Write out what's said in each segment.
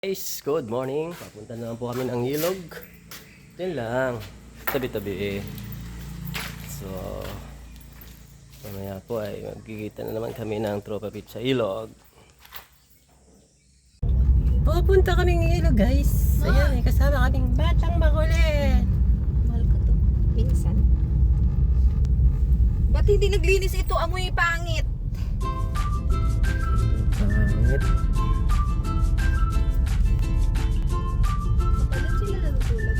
Guys, good morning. Papunta na lang po kami ng ilog. Yan lang. Tabi-tabi. So, mamaya po ay magkikita na naman kami ng Tropa Beach sa ilog. Pupunta kaming ilog, guys. Ayan, kasama kaming batang makulit. Mahal ko to. Pinsan. Ba't hindi naglinis ito? Amoy pangit. Pangit. Paano sila natutulog?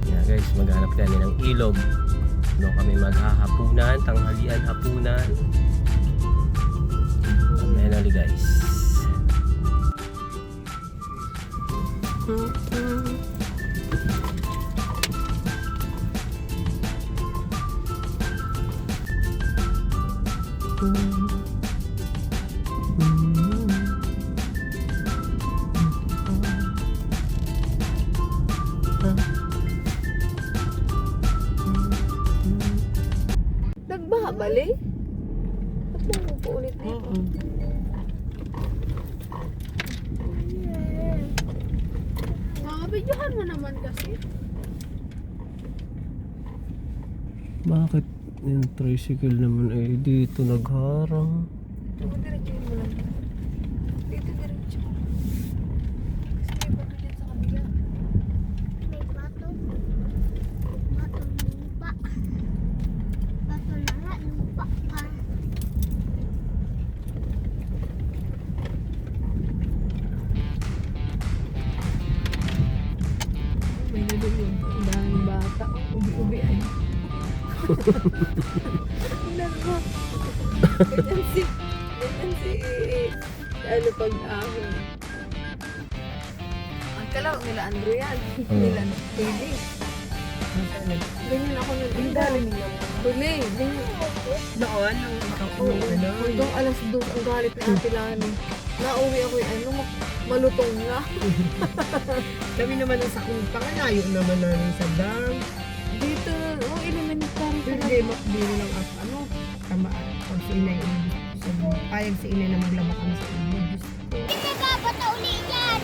Yeah, guys, maghanap kami ng ilog. Doon kami maghahapunan, tanghalian, hapunan. Ayan ulit, guys. Nagbaha bali? Ba't mo po ulit dito? Makabidyohan mo naman kasi. Bakit yung tricycle naman ay dito nagharang? Ako diretsuhin mo lang. Dito diretso. Kasi may bato dyan sa kabila. May bato. Batong lupa. Bato na nga, lupa pa. May nalulog. Ang daming bata. Ubi-ubi ay. Nako. Ganyan si ano pag-ahon. Ang kalaw nila Andrew yan. Nila Pili. Ganyan ako nag-indaling lang. Huli. Noon, nung Hanggang alas 2 ang galit na natilani. Nauwi ako yung ano, malutong nga. kami naman ang sakong pangalayo naman namin sa dam. Dito, elementary pa Hindi, biro lang ako, tamaan. Pag si inay, payag si inay na maglaba kami sa inyo. Hindi ka bata uli yan.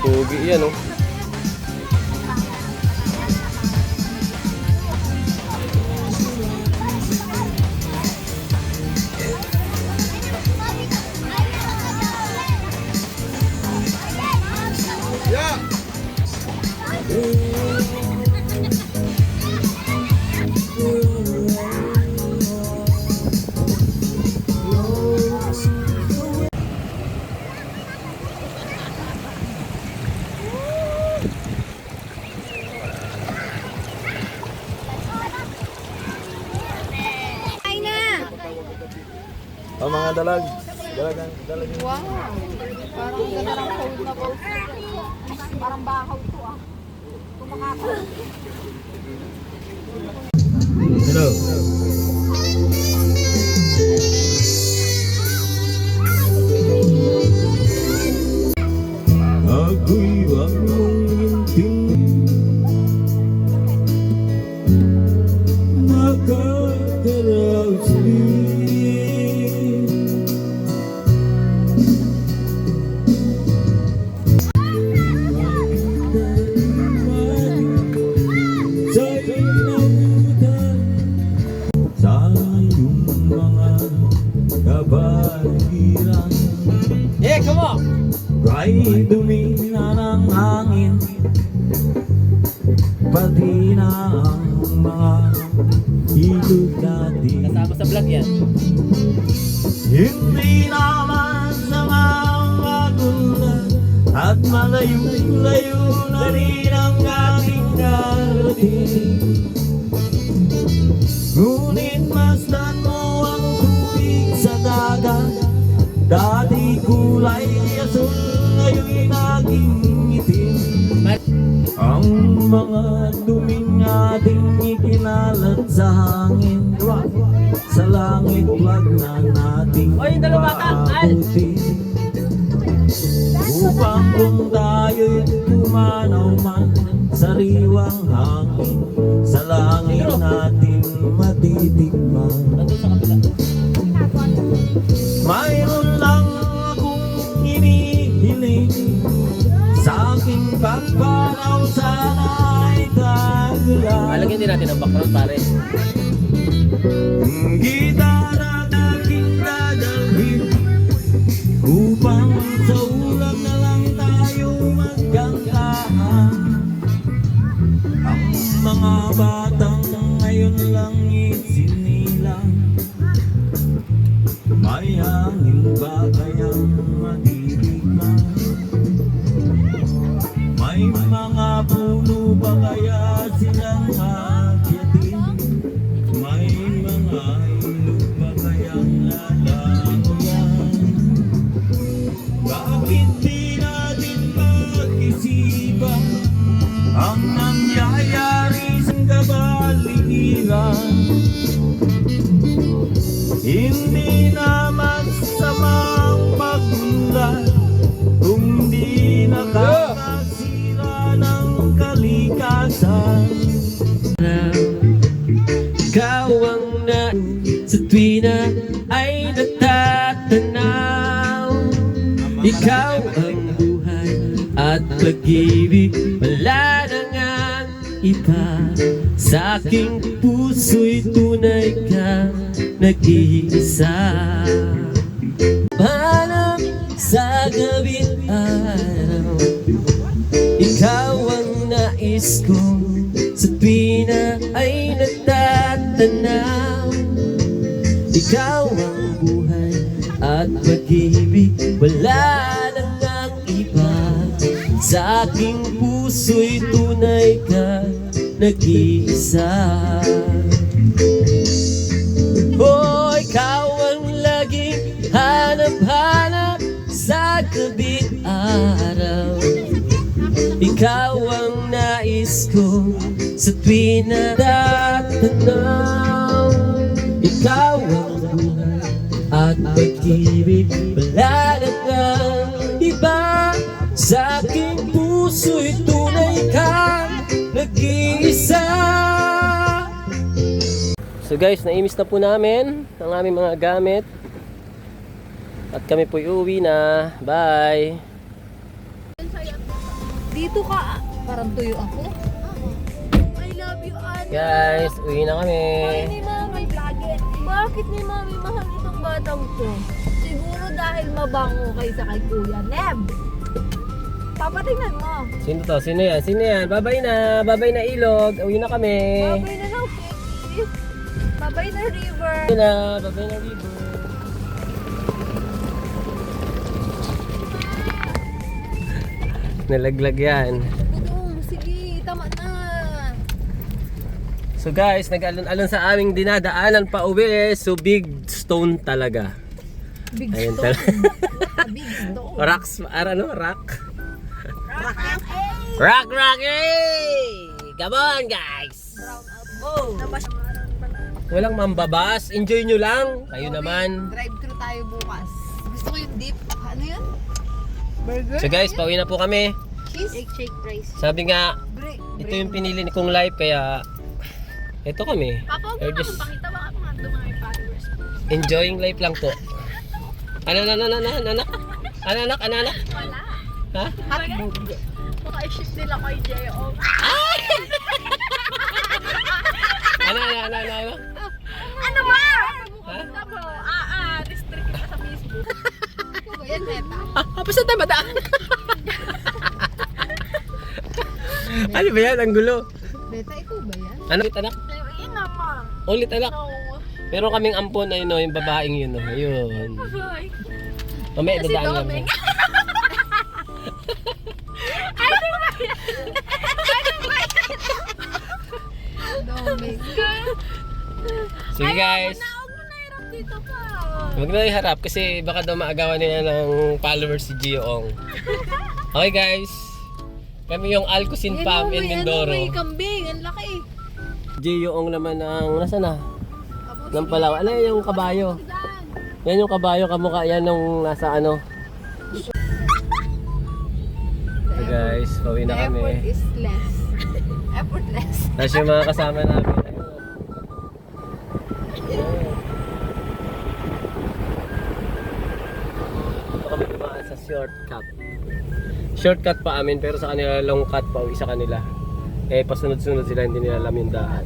Pugi yan, oh. Oh, mga dalag. Dalag. Wow! Parang ganarang cold na cold. Parang bakaw to ah. Kumakakaw. Hello. Ako'y wanging nakakaraos Hindi naman sama ang magulat at malayo-layo na rin ang aking narating. Ngunit masdan mo ang tubig sa dagat. Dati kulay asul, ngayon'y naging itim. Ang mga duming ating ikinalat sa hangin, sa langit wag na nating paabutin. Upang kung tayo'y pumanaw man, sariwang hangin, sa langit natin matitikman. Mayroon lang akong hinihiling, sa aking pagpanaw sana ay tagulan. Alagyan din natin ang background pare. Gitara aking dadalhin, upang sa ulang na lang tayo magkantahan. Ang mga batang ngayon lang isinilang, may hangin ba kayang matitigman? May mga puno ba kaya silang akyatin? May mga ilog ba kayang lalamuyan? Bakit di natin pag-isipan ang nangyayari sa kabaligiran? Hindi naman samangang magulat kung di nakakasira ng kalikasan. Ikaw ang na sa tuwi na ay natatanaw. Ikaw ang buhay at pag-ibig, wala na ngang iba. Sa aking puso'y tunay ka nag-iisa. Hanap sa gabi't araw, ikaw ang nais ko. Sa tuwi na ay natatanaw. Ikaw ang buhay at pag-ibig, wala na ngang iba. Sa aking puso'y tunay ka nag-iisa. Oh, ikaw ang laging hanap-hanap sa gabi't araw. Ikaw ang nais ko sa tuwi na tatanaw. Ikaw ang buhay at pag-ibig, wala na kang iba. Sa aking puso'y tunay kang nag-iisa. So guys, naimis na po namin ang aming mga gamit. At kami po'y uwi na. Bye! Dito ka. Parang tuyo ako. I love you, Ana. Guys, uwi na kami. Ay, ni Mami, vlogger. Bakit ni Mami mahal itong batang to? Siguro dahil mabango kaysa kay Kuya Neb. Papatingnan mo. Sino to? Sino yan? Sino yan? Babay na! Babay na ilog! Uwi na kami! Babay na lang, Kiki. Babay na, River. Babay na! Babay na river! Nalaglag yan. Budong, sige, tama na. So guys, nag-alon-alon sa aming dinadaanan pa uwi. So big stone talaga. Big Ayun stone. talaga. Big stone. Rocks, ano? Rock? Rock, rock, hey! Come on guys! Oh. Walang mambabas. Enjoy nyo lang. Kayo naman. Drive-thru tayo bukas. Gusto ko yung dip. Ano yun? Burger? So guys, pauwi na po kami. Cheese? Shake rice. Sabi nga, ito yung pinili kong live kaya ito kami. Papa, We're just pakita baka mga mga followers. enjoying life lang po. Anak? Wala. Ha? Hotdog. Baka i-ship nila kay J.O. Ano? Ano ba? Ha? Restrict ka sa Facebook. Ano ba yan, Meta? Basta tayo madaan. Ano ba yan? Ang gulo. Meta, ikaw ba yan? Ano? Ulit anak? Yun naman. Ulit anak? No. Pero kaming ampon ay no, yung babaeng yun. No. Ayun. Mamaya Kasi dadaan Domeng. namin. Domeng. Sige guys. Huwag mo na hirap dito pa. Huwag na iharap kasi baka daw maagawan nila ng followers si Gioong. Okay guys. Kami yung Alcusin Farm in Mindoro. May kambing, ang laki. Gioong naman ang nasa na? Ng Palawan. Ano yung kabayo? Yan yung kabayo kamukha yan nung nasa ano. So guys, pauwi The na effort kami. is less. Effortless. Tapos yung mga kasama namin. Ito kami dumaan sa shortcut. Shortcut pa amin pero sa kanila long cut pa uwi sa kanila. Eh pasunod-sunod sila hindi nila alam yung daan.